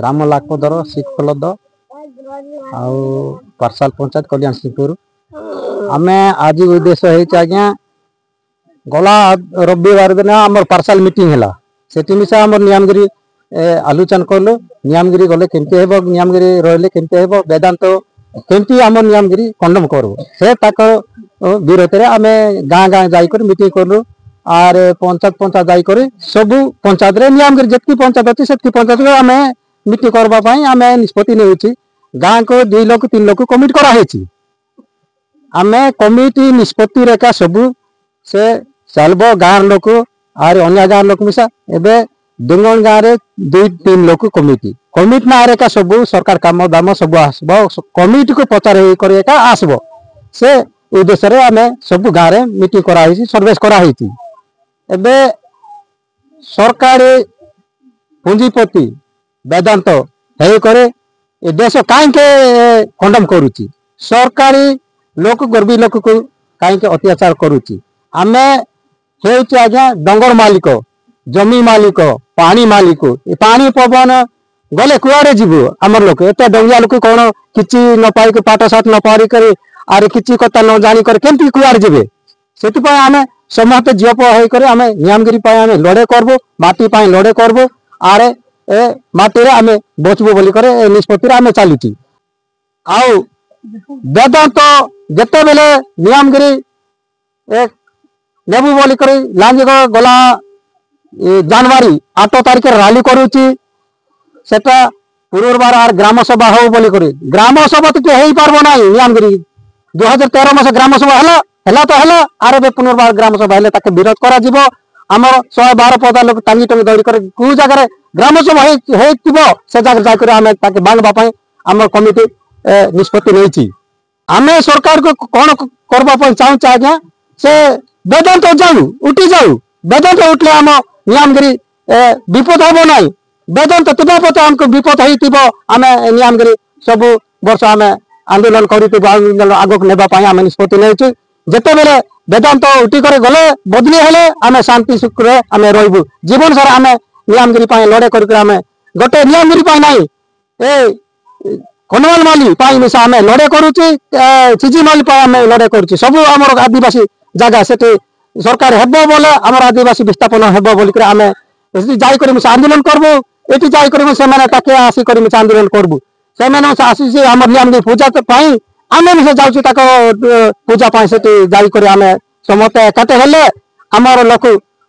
ग्राम लाखपदर शिखफलद आउ पार्साल पंचायत कल्याण सिंहपुर आम आज उद्देश्य है गला रविवार दिन आम पार्साल मीटिंग है से मिसा आम नियमगिरी आलोचना कलु नियमगिरी गले केमती हे नियमगिरी रही केमती हे वेदांत केमती आम नियमगिरी कंडम करूँ से विरोध में आम गाँ गाँ जाकर मीटिंग कलु आर पंचायत पंचायत जाकर सबू पंचायत नियमगिरी जितकी पंचायत अच्छी से पंचायत आम मीटिंग करवाई आम निष्पत्ति नहीं गाँ को 2 लोक 3 लोक कमिटी कराई आम कमिटी निष्पत्ति रेखा सबू से चलो गाँव लोक आर अन्य गाँव लोक मिसा एवं डुंगन गाँव में 2-3 लोक कमिटी कमिटी ना रेखा सबू सरकार काम दाम सब आसब कमिटी को पचार आसब से उद्देश्य आम सब गाँव में मीटिंग कराई सर्वेस कराई एवं सरकारी पुंजीपति वेदांत है देश कहीं खंडन करुच्ची सरकारी लोक गर्वी लोक को कहीं अत्याचार करुच्ची आम आज्ञा डंगर मालिक जमी मालिक पानी मालिक पानी पवन गले कुआड़े जीवु आम लोक एत डंगिया लोक कौन कि न पाई पाठ साठ न पारिक आर कि कथा न जाणिक केमती कुआड़े जीवे से आम समस्त झीप होकर आम नियमगिरी आम लड़े करबू माटी लड़े करबू आर ए माटी आम बचबू बोली निष्पत्ति आम चलुची आउ वेदांत जिते बेले नियमगिरी नेबू बोली लांजिग गला जनवरी 8 तारिख रैली करुच्ची सेटा पुनर्बार आर ग्राम सभा हो बोली ग्राम सभा तो हो पार्ब ना नियमगिरी 2013 मस ग्राम सभा है तो है आर पुनर्बार ग्राम सभा है विरोध कर आमर 112 पदा लोक टांगी टांगी दौड़ी कर कौ जगह ग्राम सभा से जगह जाकर आम बांधवाई आम कमिटी निष्पत्ति नहीं आम सरकार को कौन करने चाहूचे आज्ञा से वेदांत जाऊ उठी जाऊ वेदांत उठले आम नियमगिरी विपद हम ना वेदांत तुम पते आमको विपद होम नियमगिरी सब वर्ष आम आंदोलन कर आग को नापी आम निष्पत्ति नहीं जिते बेले वेदांत उठिक गले बदली हेले आम शांति सुख आम रही जीवन सारा आम नियमगिरी लड़े करम गोटे नियमगिरी ना ए कनवाल माली मिसा आम लड़े करुच्ची चिजी माली आम लड़े करुच्ची सब आम आदिवासी जगह से सरकार हेब बोले आम आदिवासी विस्थापन हेब बोलिक आम जाकर मिसा आंदोलन करबू ये जाकर से आसिक आंदोलन करबू से आसी आम नियमगिरी पूजा आम मिसा जाऊँ पूजा से जाकर आम समस्त एकाटे हेले आमर लोक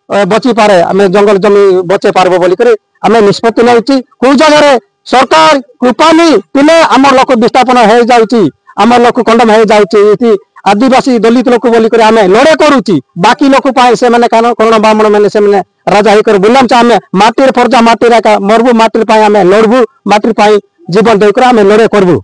बची पारे आम जंगल जमी बचे पार्ब बोलिक आम निष्पत्ति नहीं कौ जगह सरकार कृपा नहीं पिले आम लोक विस्थापन हो जाऊँगी आम लोक कंडम हो जाऊँगी आदिवासी दलित लोक बोलिक आम लड़े करुच्ची बाकी लोक से कर्ण ब्राह्मण मैंने से राजा होकर बुलाम आम माटी फर्जा माटी मरबू माटी आम लड़बू माटी जीवन देकर आम लड़े करबू।